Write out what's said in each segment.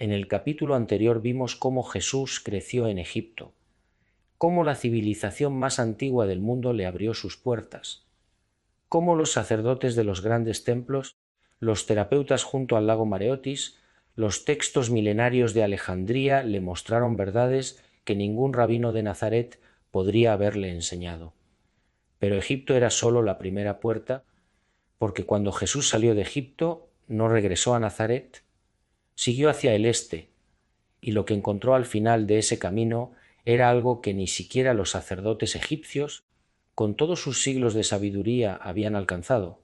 En el capítulo anterior vimos cómo Jesús creció en Egipto, cómo la civilización más antigua del mundo le abrió sus puertas, cómo los sacerdotes de los grandes templos, los terapeutas junto al lago Mareotis, los textos milenarios de Alejandría le mostraron verdades que ningún rabino de Nazaret podría haberle enseñado. Pero Egipto era solo la primera puerta, porque cuando Jesús salió de Egipto no regresó a Nazaret, siguió hacia el este, y lo que encontró al final de ese camino era algo que ni siquiera los sacerdotes egipcios, con todos sus siglos de sabiduría, habían alcanzado.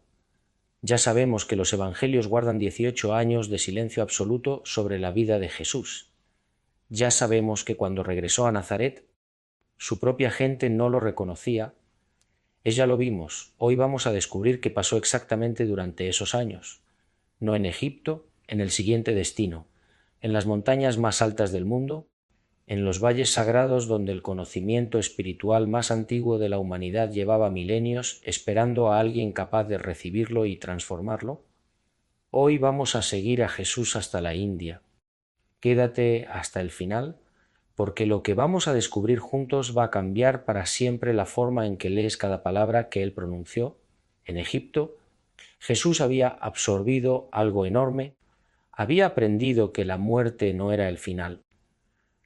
Ya sabemos que los evangelios guardan 18 años de silencio absoluto sobre la vida de Jesús. Ya sabemos que cuando regresó a Nazaret, su propia gente no lo reconocía. Ya lo vimos, hoy vamos a descubrir qué pasó exactamente durante esos años. No en Egipto, en el siguiente destino, en las montañas más altas del mundo, en los valles sagrados donde el conocimiento espiritual más antiguo de la humanidad llevaba milenios esperando a alguien capaz de recibirlo y transformarlo. Hoy vamos a seguir a Jesús hasta la India. Quédate hasta el final, porque lo que vamos a descubrir juntos va a cambiar para siempre la forma en que lees cada palabra que él pronunció. En Egipto, Jesús había absorbido algo enorme, había aprendido que la muerte no era el final.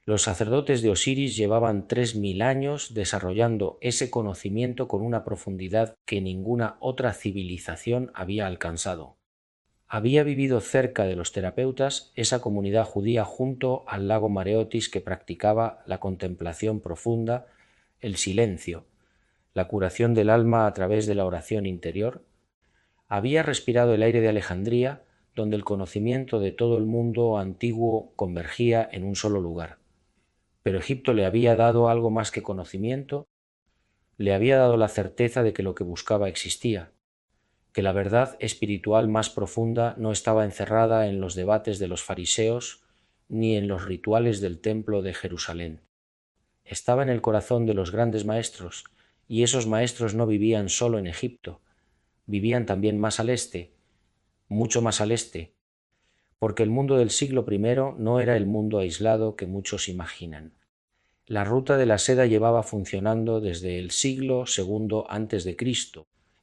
Los sacerdotes de Osiris llevaban 3000 años desarrollando ese conocimiento con una profundidad que ninguna otra civilización había alcanzado. Había vivido cerca de los terapeutas esa comunidad judía junto al lago Mareotis que practicaba la contemplación profunda, el silencio, la curación del alma a través de la oración interior. Había respirado el aire de Alejandría, donde el conocimiento de todo el mundo antiguo convergía en un solo lugar. Pero Egipto le había dado algo más que conocimiento, le había dado la certeza de que lo que buscaba existía, que la verdad espiritual más profunda no estaba encerrada en los debates de los fariseos ni en los rituales del templo de Jerusalén. Estaba en el corazón de los grandes maestros, y esos maestros no vivían solo en Egipto, vivían también más al este, mucho más al este, porque el mundo del siglo I no era el mundo aislado que muchos imaginan. La ruta de la seda llevaba funcionando desde el siglo II a.C.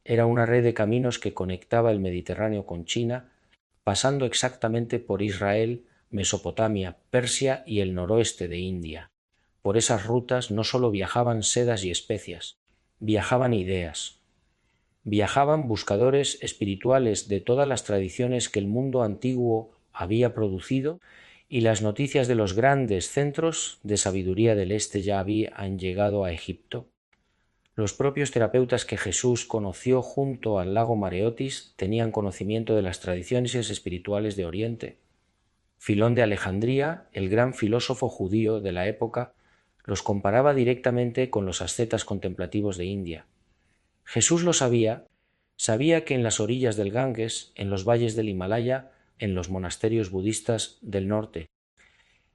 Era una red de caminos que conectaba el Mediterráneo con China, pasando exactamente por Israel, Mesopotamia, Persia y el noroeste de India. Por esas rutas no solo viajaban sedas y especias, viajaban ideas. Viajaban buscadores espirituales de todas las tradiciones que el mundo antiguo había producido, y las noticias de los grandes centros de sabiduría del Este ya habían llegado a Egipto. Los propios terapeutas que Jesús conoció junto al lago Mareotis tenían conocimiento de las tradiciones espirituales de Oriente. Filón de Alejandría, el gran filósofo judío de la época, los comparaba directamente con los ascetas contemplativos de India. Jesús lo sabía que en las orillas del Ganges, en los valles del Himalaya, en los monasterios budistas del norte,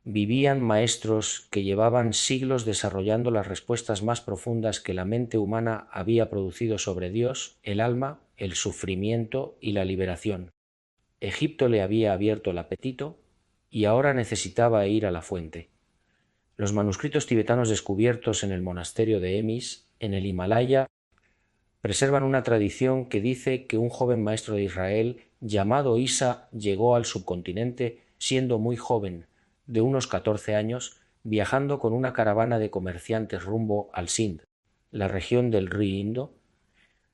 vivían maestros que llevaban siglos desarrollando las respuestas más profundas que la mente humana había producido sobre Dios, el alma, el sufrimiento y la liberación. Egipto le había abierto el apetito y ahora necesitaba ir a la fuente. Los manuscritos tibetanos descubiertos en el monasterio de Emis, en el Himalaya, preservan una tradición que dice que un joven maestro de Israel llamado Isa llegó al subcontinente siendo muy joven, de unos 14 años, viajando con una caravana de comerciantes rumbo al Sind, la región del río Indo.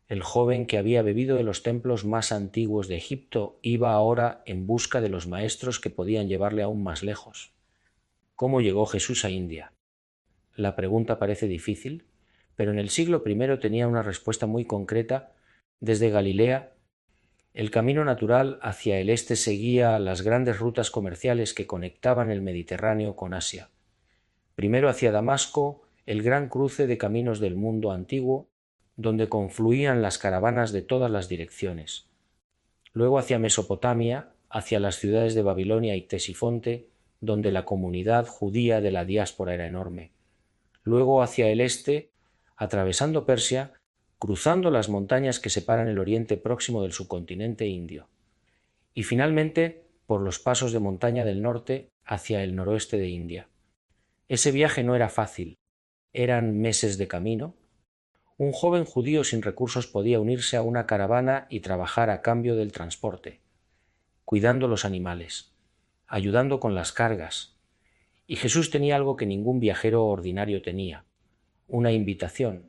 El joven que había bebido de los templos más antiguos de Egipto iba ahora en busca de los maestros que podían llevarle aún más lejos. ¿Cómo llegó Jesús a India? La pregunta parece difícil, pero en el siglo I tenía una respuesta muy concreta. Desde Galilea, el camino natural hacia el este seguía las grandes rutas comerciales que conectaban el Mediterráneo con Asia. Primero hacia Damasco, el gran cruce de caminos del mundo antiguo, donde confluían las caravanas de todas las direcciones. Luego hacia Mesopotamia, hacia las ciudades de Babilonia y Ctesifonte, donde la comunidad judía de la diáspora era enorme. Luego hacia el este, atravesando Persia, cruzando las montañas que separan el Oriente Próximo del subcontinente indio. Y finalmente por los pasos de montaña del norte hacia el noroeste de India. Ese viaje no era fácil, eran meses de camino. Un joven judío sin recursos podía unirse a una caravana y trabajar a cambio del transporte, cuidando los animales, ayudando con las cargas. Y Jesús tenía algo que ningún viajero ordinario tenía, una invitación,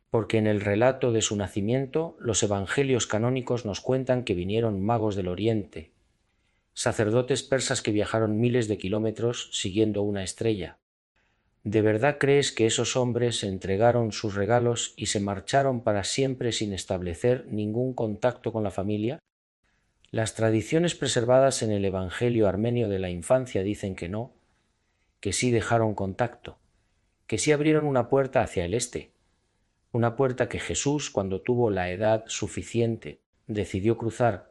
porque en el relato de su nacimiento los evangelios canónicos nos cuentan que vinieron magos del Oriente, sacerdotes persas que viajaron miles de kilómetros siguiendo una estrella. ¿De verdad crees que esos hombres entregaron sus regalos y se marcharon para siempre sin establecer ningún contacto con la familia? Las tradiciones preservadas en el Evangelio armenio de la infancia dicen que no, que sí dejaron contacto, que sí abrieron una puerta hacia el este, una puerta que Jesús, cuando tuvo la edad suficiente, decidió cruzar.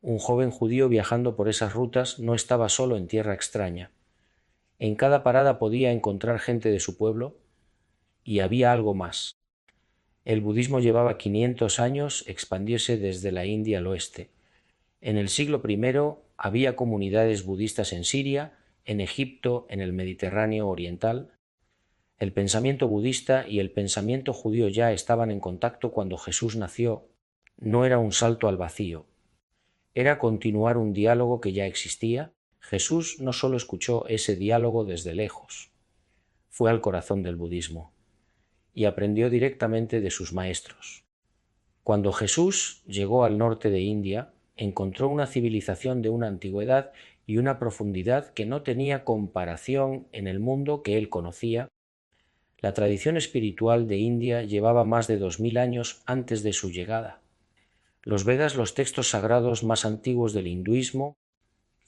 Un joven judío viajando por esas rutas no estaba solo en tierra extraña. En cada parada podía encontrar gente de su pueblo y había algo más. El budismo llevaba 500 años expandirse desde la India al oeste. En el siglo I había comunidades budistas en Siria, en Egipto, en el Mediterráneo oriental. El pensamiento budista y el pensamiento judío ya estaban en contacto cuando Jesús nació. No era un salto al vacío, era continuar un diálogo que ya existía. Jesús no solo escuchó ese diálogo desde lejos, fue al corazón del budismo y aprendió directamente de sus maestros. Cuando Jesús llegó al norte de India, encontró una civilización de una antigüedad y una profundidad que no tenía comparación en el mundo que él conocía. La tradición espiritual de India llevaba más de 2000 años antes de su llegada. Los Vedas, los textos sagrados más antiguos del hinduismo,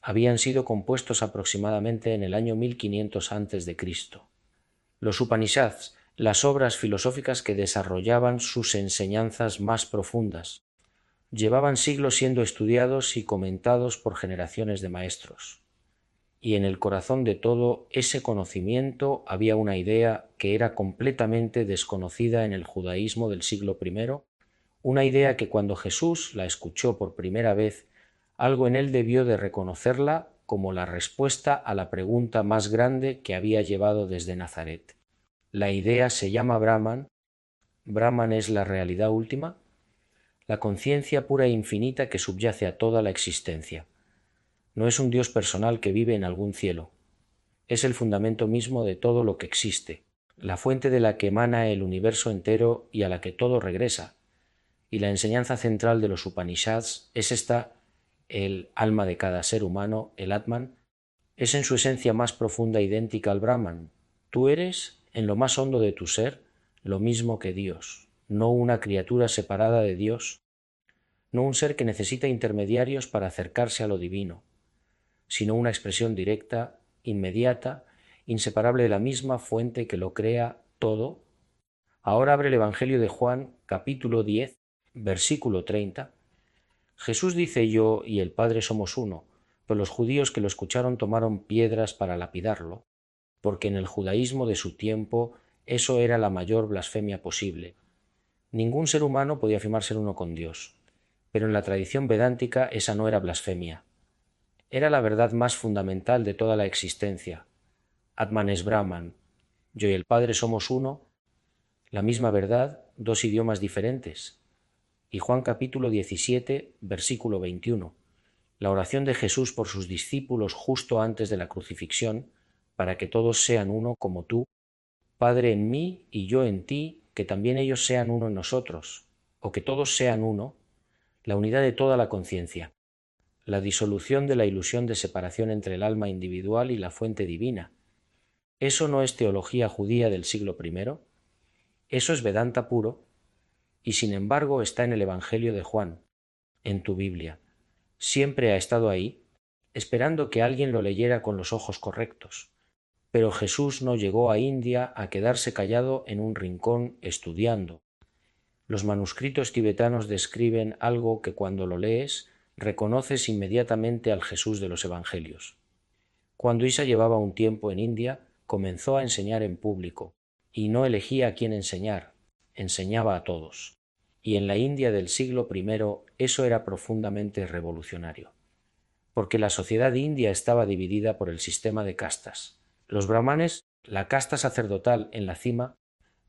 habían sido compuestos aproximadamente en el año 1500 a.C. Los Upanishads, las obras filosóficas que desarrollaban sus enseñanzas más profundas, llevaban siglos siendo estudiados y comentados por generaciones de maestros. Y en el corazón de todo ese conocimiento había una idea que era completamente desconocida en el judaísmo del siglo I, una idea que cuando Jesús la escuchó por primera vez, algo en él debió de reconocerla como la respuesta a la pregunta más grande que había llevado desde Nazaret. La idea se llama Brahman. Brahman es la realidad última, la conciencia pura e infinita que subyace a toda la existencia. No es un Dios personal que vive en algún cielo. Es el fundamento mismo de todo lo que existe, la fuente de la que emana el universo entero y a la que todo regresa. Y la enseñanza central de los Upanishads es esta: el alma de cada ser humano, el Atman, es en su esencia más profunda idéntica al Brahman. Tú eres, en lo más hondo de tu ser, lo mismo que Dios, no una criatura separada de Dios, no un ser que necesita intermediarios para acercarse a lo divino, sino una expresión directa, inmediata, inseparable de la misma fuente que lo crea todo. Ahora abre el Evangelio de Juan, capítulo 10, versículo 30. Jesús dice: yo y el Padre somos uno, pero los judíos que lo escucharon tomaron piedras para lapidarlo, porque en el judaísmo de su tiempo eso era la mayor blasfemia posible. Ningún ser humano podía afirmar ser uno con Dios, pero en la tradición vedántica esa no era blasfemia. Era la verdad más fundamental de toda la existencia. Atman es Brahman, yo y el Padre somos uno, la misma verdad, dos idiomas diferentes. Y Juan capítulo 17, versículo 21, la oración de Jesús por sus discípulos justo antes de la crucifixión, para que todos sean uno como tú, Padre, en mí y yo en ti, que también ellos sean uno en nosotros, o que todos sean uno, la unidad de toda la conciencia, la disolución de la ilusión de separación entre el alma individual y la fuente divina. ¿Eso no es teología judía del siglo I? Eso es Vedanta puro, y sin embargo está en el Evangelio de Juan, en tu Biblia. Siempre ha estado ahí, esperando que alguien lo leyera con los ojos correctos. Pero Jesús no llegó a India a quedarse callado en un rincón estudiando. Los manuscritos tibetanos describen algo que cuando lo lees reconoces inmediatamente al Jesús de los Evangelios. Cuando Isa llevaba un tiempo en India, comenzó a enseñar en público, y no elegía a quién enseñar, enseñaba a todos. Y en la India del siglo I eso era profundamente revolucionario. porque la sociedad india estaba dividida por el sistema de castas. Los brahmanes, la casta sacerdotal en la cima,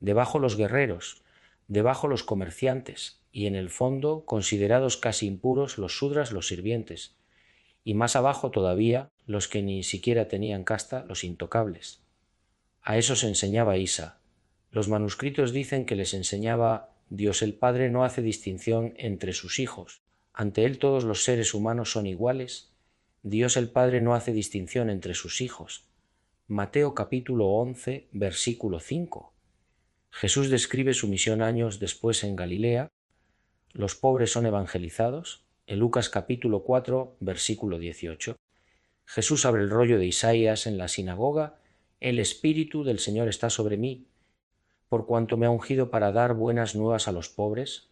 debajo los guerreros, debajo los comerciantes y en el fondo, considerados casi impuros, los sudras, los sirvientes, y más abajo todavía los que ni siquiera tenían casta, los intocables. A eso se enseñaba Isa. Los manuscritos dicen que les enseñaba: Dios el Padre no hace distinción entre sus hijos. Ante Él todos los seres humanos son iguales. Dios el Padre no hace distinción entre sus hijos. Mateo capítulo 11, versículo 5. Jesús describe su misión años después en Galilea. Los pobres son evangelizados. En Lucas capítulo 4, versículo 18. Jesús abre el rollo de Isaías en la sinagoga: El Espíritu del Señor está sobre mí, por cuanto me ha ungido para dar buenas nuevas a los pobres,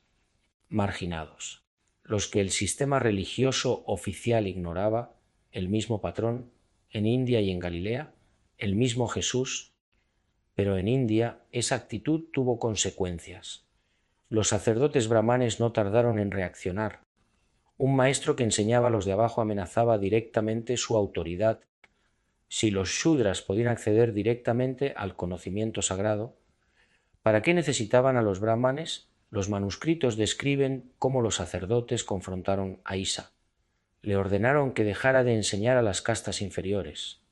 marginados, los que el sistema religioso oficial ignoraba, el mismo patrón, en India y en Galilea, el mismo Jesús, pero en India esa actitud tuvo consecuencias. Los sacerdotes brahmanes no tardaron en reaccionar. Un maestro que enseñaba a los de abajo amenazaba directamente su autoridad. Si los shudras podían acceder directamente al conocimiento sagrado, ¿para qué necesitaban a los brahmanes? Los manuscritos describen cómo los sacerdotes confrontaron a Isa. Le ordenaron que dejara de enseñar a las castas inferiores.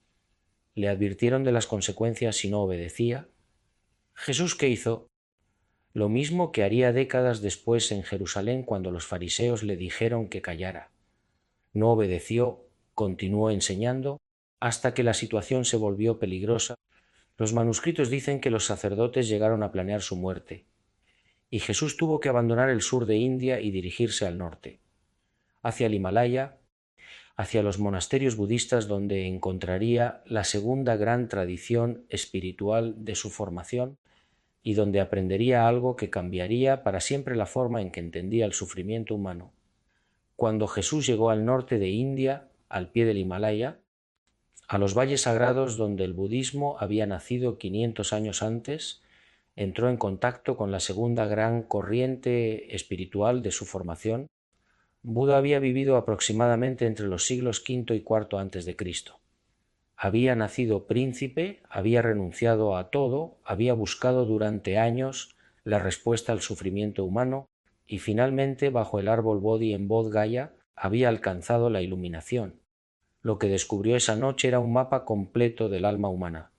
Le advirtieron de las consecuencias si no obedecía. ¿Jesús qué hizo? Lo mismo que haría décadas después en Jerusalén cuando los fariseos le dijeron que callara. No obedeció, continuó enseñando, hasta que la situación se volvió peligrosa. Los manuscritos dicen que los sacerdotes llegaron a planear su muerte, y Jesús tuvo que abandonar el sur de India y dirigirse al norte, hacia el Himalaya, hacia los monasterios budistas donde encontraría la segunda gran tradición espiritual de su formación y donde aprendería algo que cambiaría para siempre la forma en que entendía el sufrimiento humano. Cuando Jesús llegó al norte de India, al pie del Himalaya, a los valles sagrados donde el budismo había nacido 500 años antes, entró en contacto con la segunda gran corriente espiritual de su formación. Buda había vivido aproximadamente entre los siglos V y IV antes de Cristo. Había nacido príncipe, había renunciado a todo, había buscado durante años la respuesta al sufrimiento humano y finalmente, bajo el árbol Bodhi en Bodh Gaya, había alcanzado la iluminación. Lo que descubrió esa noche era un mapa completo del alma humana.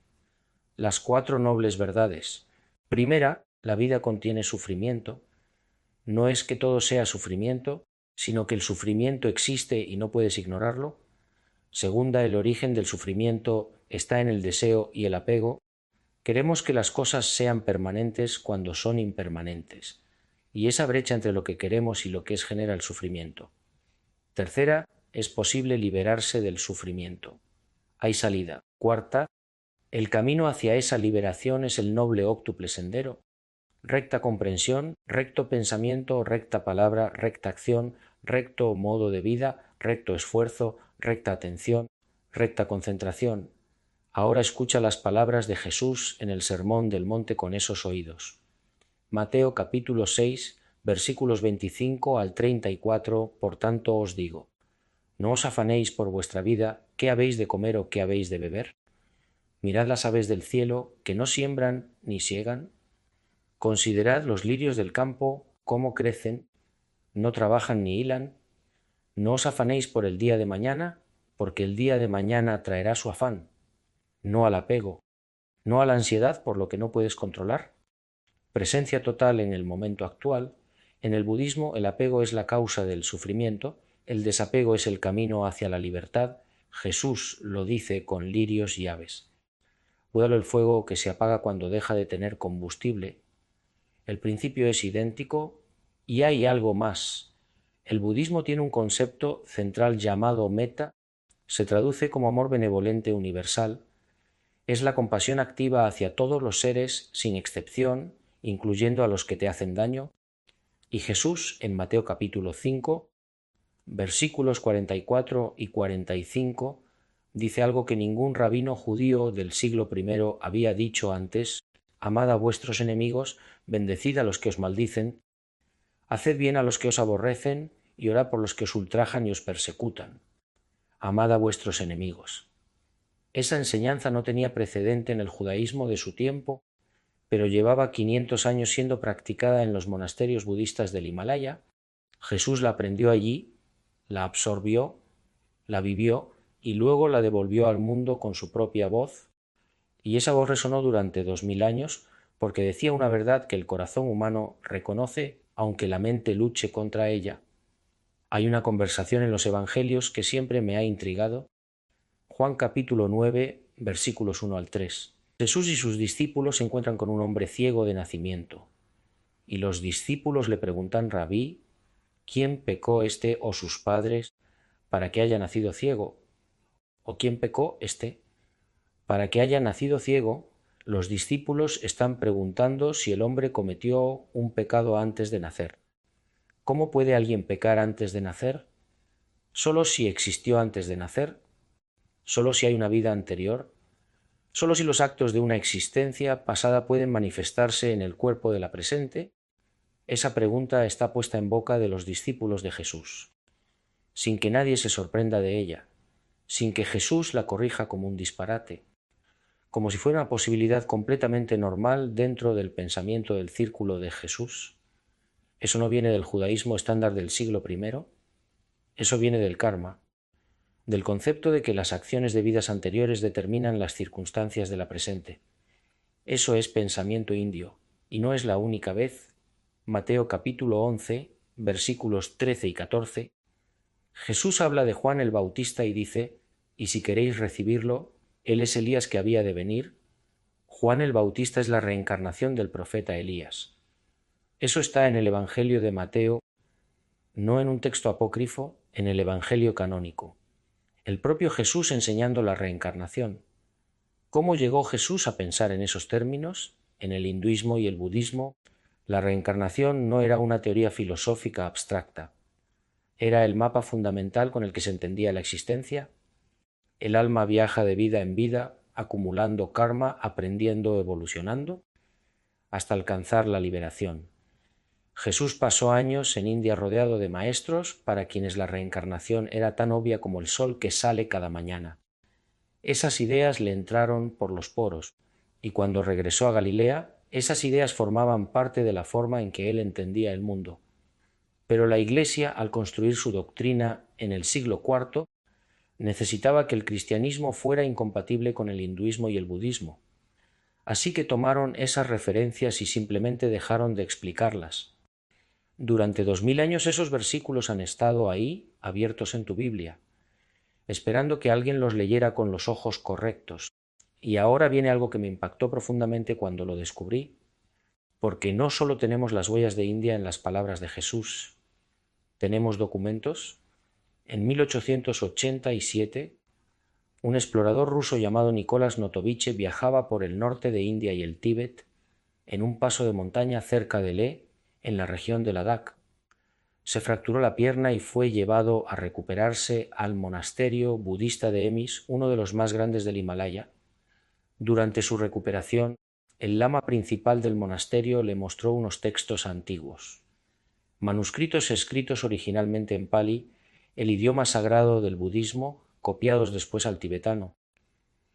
Las 4 nobles verdades. Primera, la vida contiene sufrimiento. No es que todo sea sufrimiento, sino que el sufrimiento existe y no puedes ignorarlo. Segunda, el origen del sufrimiento está en el deseo y el apego. Queremos que las cosas sean permanentes cuando son impermanentes, y esa brecha entre lo que queremos y lo que es genera el sufrimiento. Tercera, es posible liberarse del sufrimiento. Hay salida. Cuarta, el camino hacia esa liberación es el noble óctuple sendero. Recta comprensión, recto pensamiento, recta palabra, recta acción, recto modo de vida, recto esfuerzo, recta atención, recta concentración. Ahora escucha las palabras de Jesús en el Sermón del Monte con esos oídos. Mateo capítulo 6, versículos 25 al 34, por tanto os digo, no os afanéis por vuestra vida, qué habéis de comer o qué habéis de beber. Mirad las aves del cielo, que no siembran ni siegan. Considerad los lirios del campo, cómo crecen, no trabajan ni hilan. No os afanéis por el día de mañana, porque el día de mañana traerá su afán. No al apego, no a la ansiedad por lo que no puedes controlar. Presencia total en el momento actual. En el budismo el apego es la causa del sufrimiento, el desapego es el camino hacia la libertad. Jesús lo dice con lirios y aves. Cuídalo el fuego que se apaga cuando deja de tener combustible. El principio es idéntico y hay algo más. El budismo tiene un concepto central llamado metta, se traduce como amor benevolente universal. Es la compasión activa hacia todos los seres sin excepción, incluyendo a los que te hacen daño. Y Jesús, en Mateo capítulo 5, versículos 44 y 45, dice algo que ningún rabino judío del siglo I había dicho antes: amad a vuestros enemigos, bendecid a los que os maldicen, haced bien a los que os aborrecen y orad por los que os ultrajan y os persecutan. amad a vuestros enemigos. Esa enseñanza no tenía precedente en el judaísmo de su tiempo, pero llevaba 500 años siendo practicada en los monasterios budistas del Himalaya. Jesús la aprendió allí, la absorbió, la vivió y luego la devolvió al mundo con su propia voz, y esa voz resonó durante 2000 años porque decía una verdad que el corazón humano reconoce aunque la mente luche contra ella. Hay una conversación en los Evangelios que siempre me ha intrigado. Juan capítulo 9, versículos 1 al 3. Jesús y sus discípulos se encuentran con un hombre ciego de nacimiento, y los discípulos le preguntan: Rabí, ¿quién pecó este o sus padres para que haya nacido ciego? ¿O quién pecó este para que haya nacido ciego? Los discípulos están preguntando si el hombre cometió un pecado antes de nacer. ¿Cómo puede alguien pecar antes de nacer? Solo si existió antes de nacer, solo si hay una vida anterior, solo si los actos de una existencia pasada pueden manifestarse en el cuerpo de la presente. Esa pregunta está puesta en boca de los discípulos de Jesús, sin que nadie se sorprenda de ella, sin que Jesús la corrija como un disparate, como si fuera una posibilidad completamente normal dentro del pensamiento del círculo de Jesús. Eso no viene del judaísmo estándar del siglo I, eso viene del karma, del concepto de que las acciones de vidas anteriores determinan las circunstancias de la presente. Eso es pensamiento indio, y no es la única vez. Mateo capítulo 11, versículos 13 y 14, Jesús habla de Juan el Bautista y dice: y si queréis recibirlo, él es Elías que había de venir. Juan el Bautista es la reencarnación del profeta Elías. Eso está en el Evangelio de Mateo, no en un texto apócrifo, en el Evangelio canónico. El propio Jesús enseñando la reencarnación. ¿Cómo llegó Jesús a pensar en esos términos? En el hinduismo y el budismo, la reencarnación no era una teoría filosófica abstracta. Era el mapa fundamental con el que se entendía la existencia. El alma viaja de vida en vida, acumulando karma, aprendiendo, evolucionando, hasta alcanzar la liberación. Jesús pasó años en India rodeado de maestros para quienes la reencarnación era tan obvia como el sol que sale cada mañana. Esas ideas le entraron por los poros, y cuando regresó a Galilea, esas ideas formaban parte de la forma en que él entendía el mundo. Pero la Iglesia, al construir su doctrina en el siglo IV, necesitaba que el cristianismo fuera incompatible con el hinduismo y el budismo. Así que tomaron esas referencias y simplemente dejaron de explicarlas. Durante 2000 años esos versículos han estado ahí, abiertos en tu Biblia, esperando que alguien los leyera con los ojos correctos. Y ahora viene algo que me impactó profundamente cuando lo descubrí, porque no solo tenemos las huellas de India en las palabras de Jesús, tenemos documentos. En 1887, un explorador ruso llamado Nicolás Notovich viajaba por el norte de India y el Tíbet en un paso de montaña cerca de Leh, en la región de Ladakh. Se fracturó la pierna y fue llevado a recuperarse al monasterio budista de Emis, uno de los más grandes del Himalaya. Durante su recuperación, el lama principal del monasterio le mostró unos textos antiguos, manuscritos escritos originalmente en pali, el idioma sagrado del budismo, copiados después al tibetano,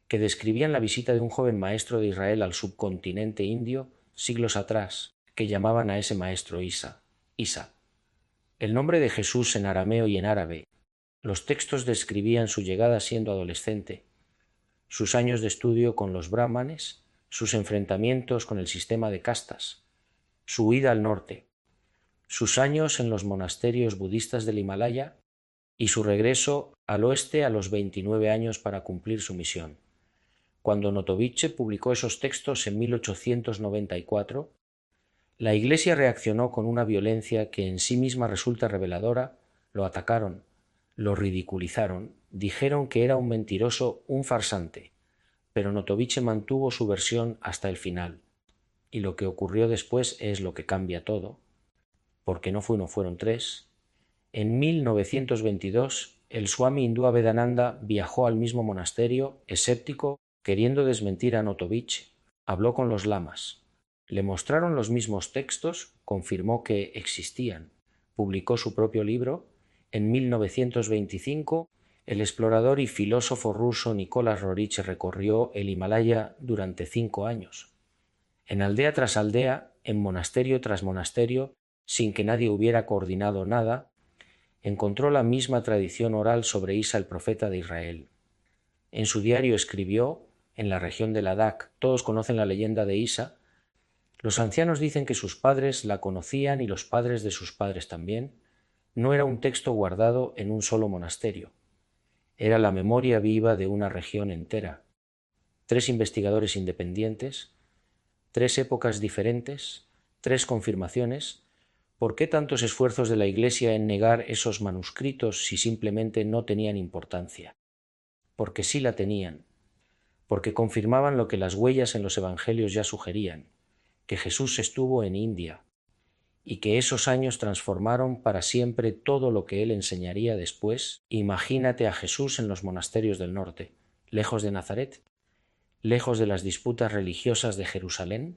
que describían la visita de un joven maestro de Israel al subcontinente indio siglos atrás, que llamaban a ese maestro Isa. El nombre de Jesús en arameo y en árabe. Los textos describían su llegada siendo adolescente, sus años de estudio con los brahmanes, sus enfrentamientos con el sistema de castas, su huida al norte, sus años en los monasterios budistas del Himalaya y su regreso al oeste a los 29 años para cumplir su misión. Cuando Notovich publicó esos textos en 1894, la Iglesia reaccionó con una violencia que en sí misma resulta reveladora. Lo atacaron, lo ridiculizaron, dijeron que era un mentiroso, un farsante, pero Notovich mantuvo su versión hasta el final. Y lo que ocurrió después es lo que cambia todo, porque no fue uno, fueron tres. En 1922, el Swami Hindú Avedananda viajó al mismo monasterio, escéptico, queriendo desmentir a Notovich. Habló con los lamas. Le mostraron los mismos textos, confirmó que existían. Publicó su propio libro. En 1925, El explorador y filósofo ruso Nicolás Roerich recorrió el Himalaya durante 5 años. En aldea tras aldea, en monasterio tras monasterio, sin que nadie hubiera coordinado nada, encontró la misma tradición oral sobre Isa el profeta de Israel. En su diario escribió, en la región de Ladakh, todos conocen la leyenda de Isa, los ancianos dicen que sus padres la conocían y los padres de sus padres también. No era un texto guardado en un solo monasterio. Era la memoria viva de una región entera. 3 investigadores independientes, 3 épocas diferentes, 3 confirmaciones. ¿Por qué tantos esfuerzos de la Iglesia en negar esos manuscritos si simplemente no tenían importancia? Porque sí la tenían, porque confirmaban lo que las huellas en los evangelios ya sugerían, que Jesús estuvo en India, y que esos años transformaron para siempre todo lo que él enseñaría después. Imagínate a Jesús en los monasterios del norte, lejos de Nazaret, lejos de las disputas religiosas de Jerusalén,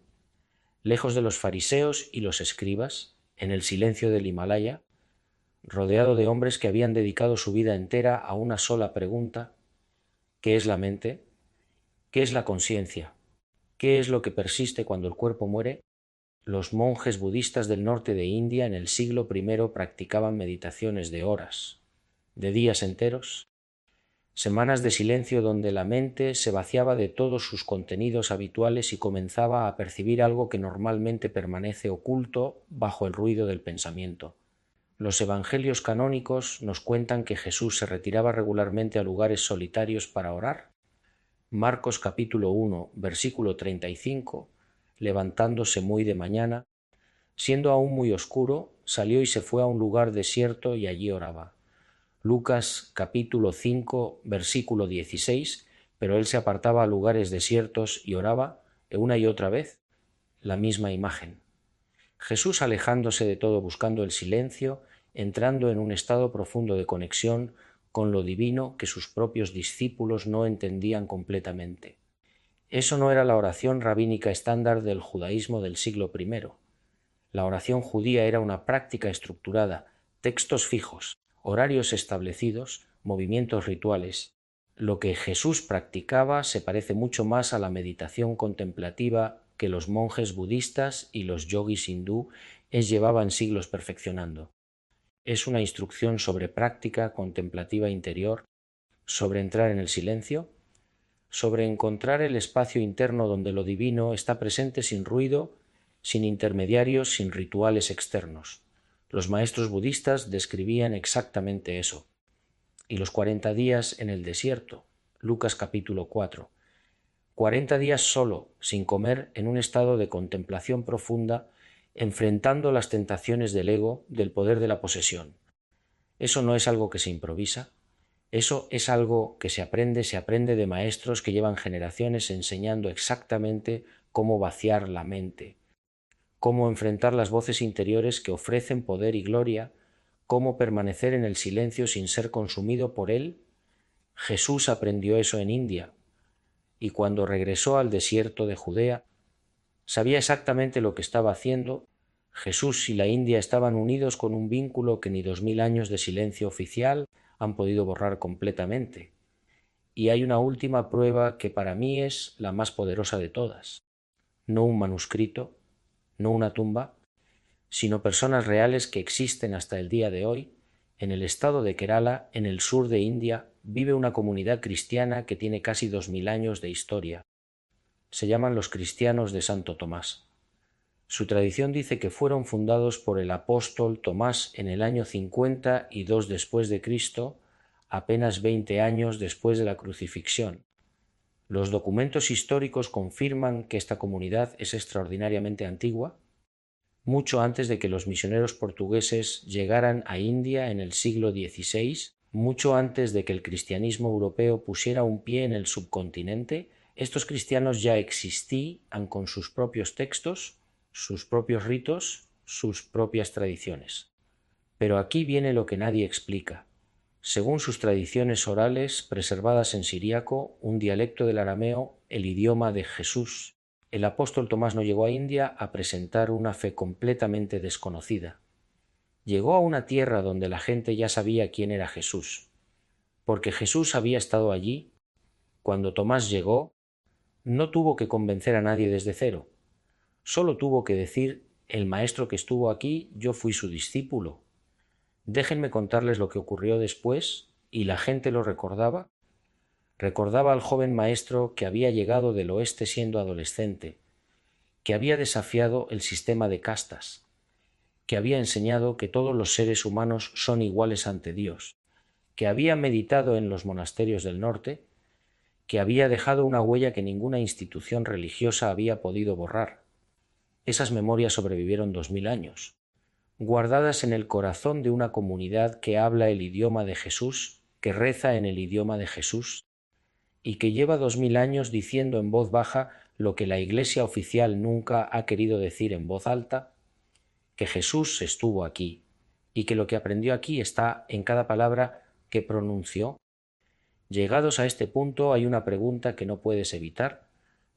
lejos de los fariseos y los escribas, en el silencio del Himalaya, rodeado de hombres que habían dedicado su vida entera a una sola pregunta: ¿qué es la mente? ¿Qué es la conciencia? ¿Qué es lo que persiste cuando el cuerpo muere? Los monjes budistas del norte de India en el siglo I practicaban meditaciones de horas, de días enteros, semanas de silencio donde la mente se vaciaba de todos sus contenidos habituales y comenzaba a percibir algo que normalmente permanece oculto bajo el ruido del pensamiento. Los evangelios canónicos nos cuentan que Jesús se retiraba regularmente a lugares solitarios para orar. Marcos capítulo 1, versículo 35, levantándose muy de mañana, siendo aún muy oscuro, salió y se fue a un lugar desierto y allí oraba. Lucas capítulo 5, versículo 16, pero él se apartaba a lugares desiertos y oraba, una y otra vez, la misma imagen. Jesús alejándose de todo buscando el silencio, entrando en un estado profundo de conexión con lo divino que sus propios discípulos no entendían completamente. Eso no era la oración rabínica estándar del judaísmo del siglo I. La oración judía era una práctica estructurada, textos fijos, horarios establecidos, movimientos rituales. Lo que Jesús practicaba se parece mucho más a la meditación contemplativa que los monjes budistas y los yogis hindú llevaban siglos perfeccionando. Es una instrucción sobre práctica contemplativa interior, sobre entrar en el silencio, sobre encontrar el espacio interno donde lo divino está presente sin ruido, sin intermediarios, sin rituales externos. Los maestros budistas describían exactamente eso. Y los 40 días en el desierto, Lucas capítulo 4. 40 días solo, sin comer, en un estado de contemplación profunda, enfrentando las tentaciones del ego, del poder de la posesión. Eso no es algo que se improvisa, eso es algo que se aprende de maestros que llevan generaciones enseñando exactamente cómo vaciar la mente, cómo enfrentar las voces interiores que ofrecen poder y gloria, cómo permanecer en el silencio sin ser consumido por él. Jesús aprendió eso en India, y cuando regresó al desierto de Judea, sabía exactamente lo que estaba haciendo. Jesús y la India estaban unidos con un vínculo que ni 2000 años de silencio oficial han podido borrar completamente. Y hay una última prueba que para mí es la más poderosa de todas. No un manuscrito, no una tumba, sino personas reales que existen hasta el día de hoy. En el estado de Kerala, en el sur de India, vive una comunidad cristiana que tiene casi 2000 años de historia. Se llaman los cristianos de Santo Tomás. Su tradición dice que fueron fundados por el apóstol Tomás en el año 52 después de Cristo, apenas 20 años después de la crucifixión. Los documentos históricos confirman que esta comunidad es extraordinariamente antigua, mucho antes de que los misioneros portugueses llegaran a India en el siglo XVI, mucho antes de que el cristianismo europeo pusiera un pie en el subcontinente. Estos cristianos ya existían con sus propios textos, sus propios ritos, sus propias tradiciones. Pero aquí viene lo que nadie explica. Según sus tradiciones orales, preservadas en siríaco, un dialecto del arameo, el idioma de Jesús, el apóstol Tomás no llegó a India a presentar una fe completamente desconocida. Llegó a una tierra donde la gente ya sabía quién era Jesús. porque Jesús había estado allí. Cuando Tomás llegó, no tuvo que convencer a nadie desde cero, solo tuvo que decir: el maestro que estuvo aquí, yo fui su discípulo. Déjenme contarles lo que ocurrió después, y la gente lo recordaba. Recordaba al joven maestro que había llegado del oeste siendo adolescente, que había desafiado el sistema de castas, que había enseñado que todos los seres humanos son iguales ante Dios, que había meditado en los monasterios del norte, que había dejado una huella que ninguna institución religiosa había podido borrar. Esas memorias sobrevivieron 2000 años, guardadas en el corazón de una comunidad que habla el idioma de Jesús, que reza en el idioma de Jesús, y que lleva 2000 años diciendo en voz baja lo que la Iglesia oficial nunca ha querido decir en voz alta: que Jesús estuvo aquí, y que lo que aprendió aquí está en cada palabra que pronunció. Llegados a este punto, hay una pregunta que no puedes evitar.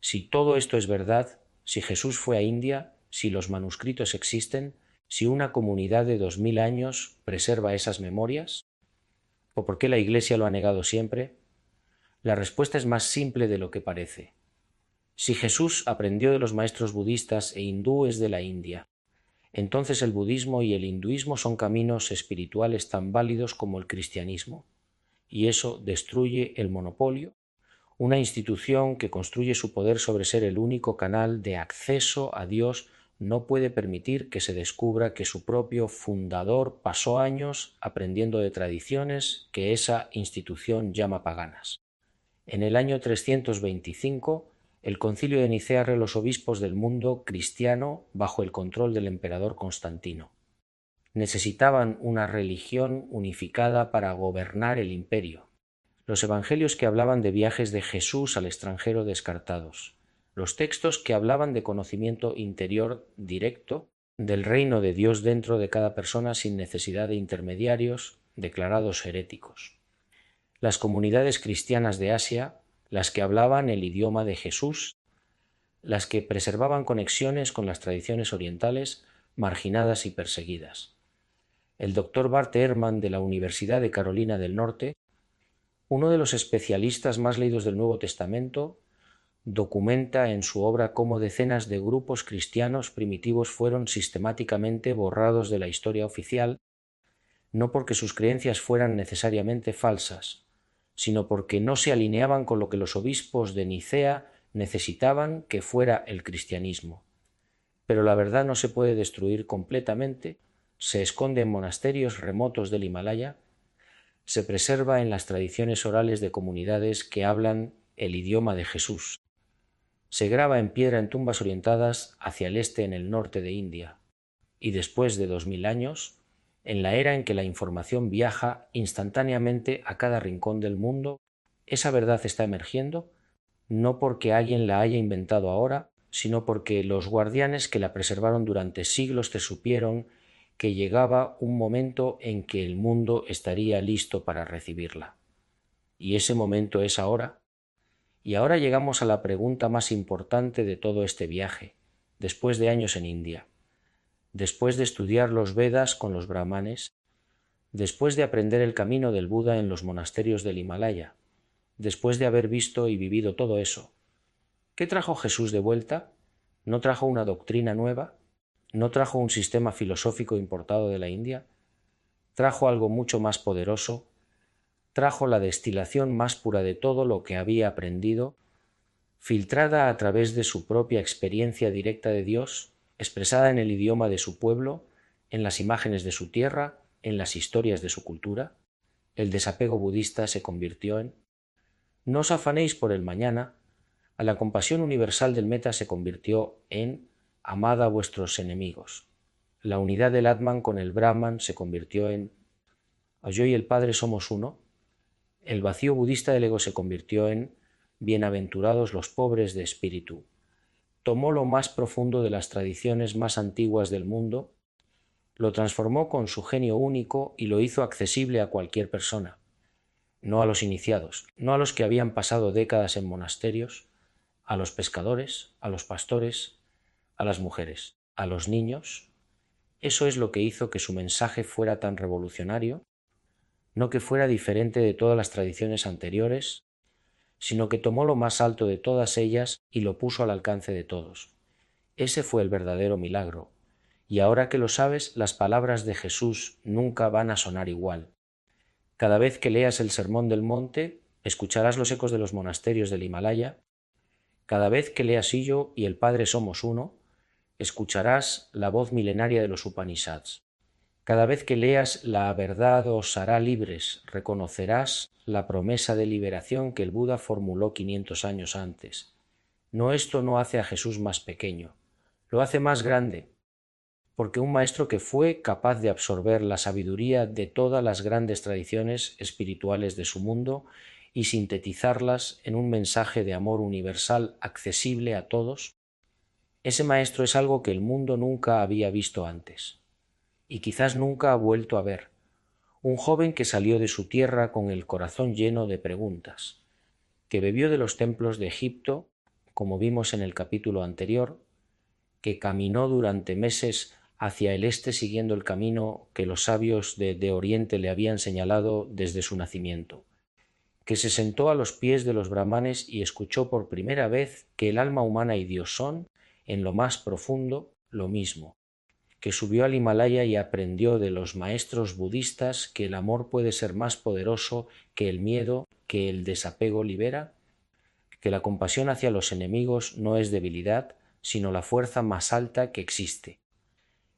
Si todo esto es verdad, si Jesús fue a India, si los manuscritos existen, si una comunidad de 2000 años preserva esas memorias, ¿o por qué la Iglesia lo ha negado siempre? La respuesta es más simple de lo que parece. Si Jesús aprendió de los maestros budistas e hindúes de la India, entonces el budismo y el hinduismo son caminos espirituales tan válidos como el cristianismo, y eso destruye el monopolio, una institución que construye su poder sobre ser el único canal de acceso a Dios. No puede permitir que se descubra que su propio fundador pasó años aprendiendo de tradiciones que esa institución llama paganas. En el año 325, el Concilio de Nicea reunió los obispos del mundo cristiano bajo el control del emperador Constantino. Necesitaban una religión unificada para gobernar el imperio. Los evangelios que hablaban de viajes de Jesús al extranjero descartados. Los textos que hablaban de conocimiento interior directo del reino de Dios dentro de cada persona sin necesidad de intermediarios, declarados heréticos. Las comunidades cristianas de Asia, las que hablaban el idioma de Jesús, las que preservaban conexiones con las tradiciones orientales, marginadas y perseguidas. El doctor Bart Ehrman de la Universidad de Carolina del Norte, uno de los especialistas más leídos del Nuevo Testamento, documenta en su obra cómo decenas de grupos cristianos primitivos fueron sistemáticamente borrados de la historia oficial, no porque sus creencias fueran necesariamente falsas, sino porque no se alineaban con lo que los obispos de Nicea necesitaban que fuera el cristianismo. Pero la verdad no se puede destruir completamente, se esconde en monasterios remotos del Himalaya, se preserva en las tradiciones orales de comunidades que hablan el idioma de Jesús. Se graba en piedra en tumbas orientadas hacia el este en el norte de India. Y después de 2000 años, en la era en que la información viaja instantáneamente a cada rincón del mundo, esa verdad está emergiendo, no porque alguien la haya inventado ahora, sino porque los guardianes que la preservaron durante siglos te supieron que llegaba un momento en que el mundo estaría listo para recibirla. Y ese momento es ahora. Y ahora llegamos a la pregunta más importante de todo este viaje, después de años en India. Después de estudiar los Vedas con los brahmanes, después de aprender el camino del Buda en los monasterios del Himalaya, después de haber visto y vivido todo eso, ¿qué trajo Jesús de vuelta? ¿No trajo una doctrina nueva? ¿No trajo un sistema filosófico importado de la India? Trajo algo mucho más poderoso, trajo la destilación más pura de todo lo que había aprendido, filtrada a través de su propia experiencia directa de Dios, expresada en el idioma de su pueblo, en las imágenes de su tierra, en las historias de su cultura. El desapego budista se convirtió en: no os afanéis por el mañana. A la compasión universal del Meta se convirtió en: amad a vuestros enemigos. La unidad del Atman con el Brahman se convirtió en: yo y el Padre somos uno. El vacío budista del ego se convirtió en: bienaventurados los pobres de espíritu. Tomó lo más profundo de las tradiciones más antiguas del mundo, lo transformó con su genio único y lo hizo accesible a cualquier persona, no a los iniciados, no a los que habían pasado décadas en monasterios, a los pescadores, a los pastores, a las mujeres, a los niños. Eso es lo que hizo que su mensaje fuera tan revolucionario. no que fuera diferente de todas las tradiciones anteriores, sino que tomó lo más alto de todas ellas y lo puso al alcance de todos. Ese fue el verdadero milagro, y ahora que lo sabes, las palabras de Jesús nunca van a sonar igual. Cada vez que leas el Sermón del Monte, escucharás los ecos de los monasterios del Himalaya. Cada vez que leas Illo y el Padre somos uno, escucharás la voz milenaria de los Upanishads. Cada vez que leas la verdad os hará libres, reconocerás la promesa de liberación que el Buda formuló 500 años antes. Esto no hace a Jesús más pequeño, lo hace más grande, porque un maestro que fue capaz de absorber la sabiduría de todas las grandes tradiciones espirituales de su mundo y sintetizarlas en un mensaje de amor universal accesible a todos, ese maestro es algo que el mundo nunca había visto antes, y quizás nunca ha vuelto a ver. Un joven que salió de su tierra con el corazón lleno de preguntas, que bebió de los templos de Egipto, como vimos en el capítulo anterior, que caminó durante meses hacia el este siguiendo el camino que los sabios de Oriente le habían señalado desde su nacimiento, que se sentó a los pies de los brahmanes y escuchó por primera vez que el alma humana y Dios son, en lo más profundo, lo mismo, que subió al Himalaya y aprendió de los maestros budistas que el amor puede ser más poderoso que el miedo, que el desapego libera, que la compasión hacia los enemigos no es debilidad, sino la fuerza más alta que existe,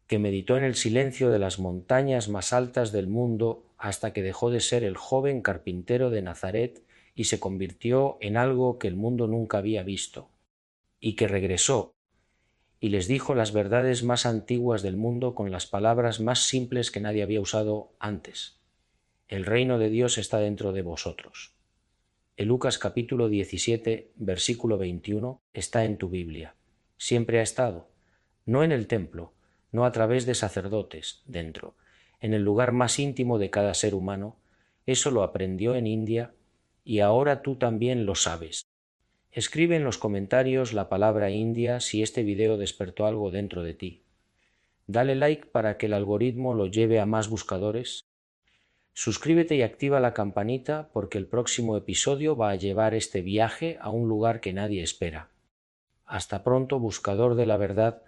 que meditó en el silencio de las montañas más altas del mundo hasta que dejó de ser el joven carpintero de Nazaret y se convirtió en algo que el mundo nunca había visto, y que regresó y les dijo las verdades más antiguas del mundo con las palabras más simples que nadie había usado antes. El reino de Dios está dentro de vosotros. El Lucas capítulo 17, versículo 21 está en tu Biblia. Siempre ha estado, no en el templo, no a través de sacerdotes, dentro, en el lugar más íntimo de cada ser humano. Eso lo aprendió en India y ahora tú también lo sabes. Escribe en los comentarios la palabra India si este video despertó algo dentro de ti. Dale like para que el algoritmo lo lleve a más buscadores. Suscríbete y activa la campanita porque el próximo episodio va a llevar este viaje a un lugar que nadie espera. Hasta pronto, buscador de la verdad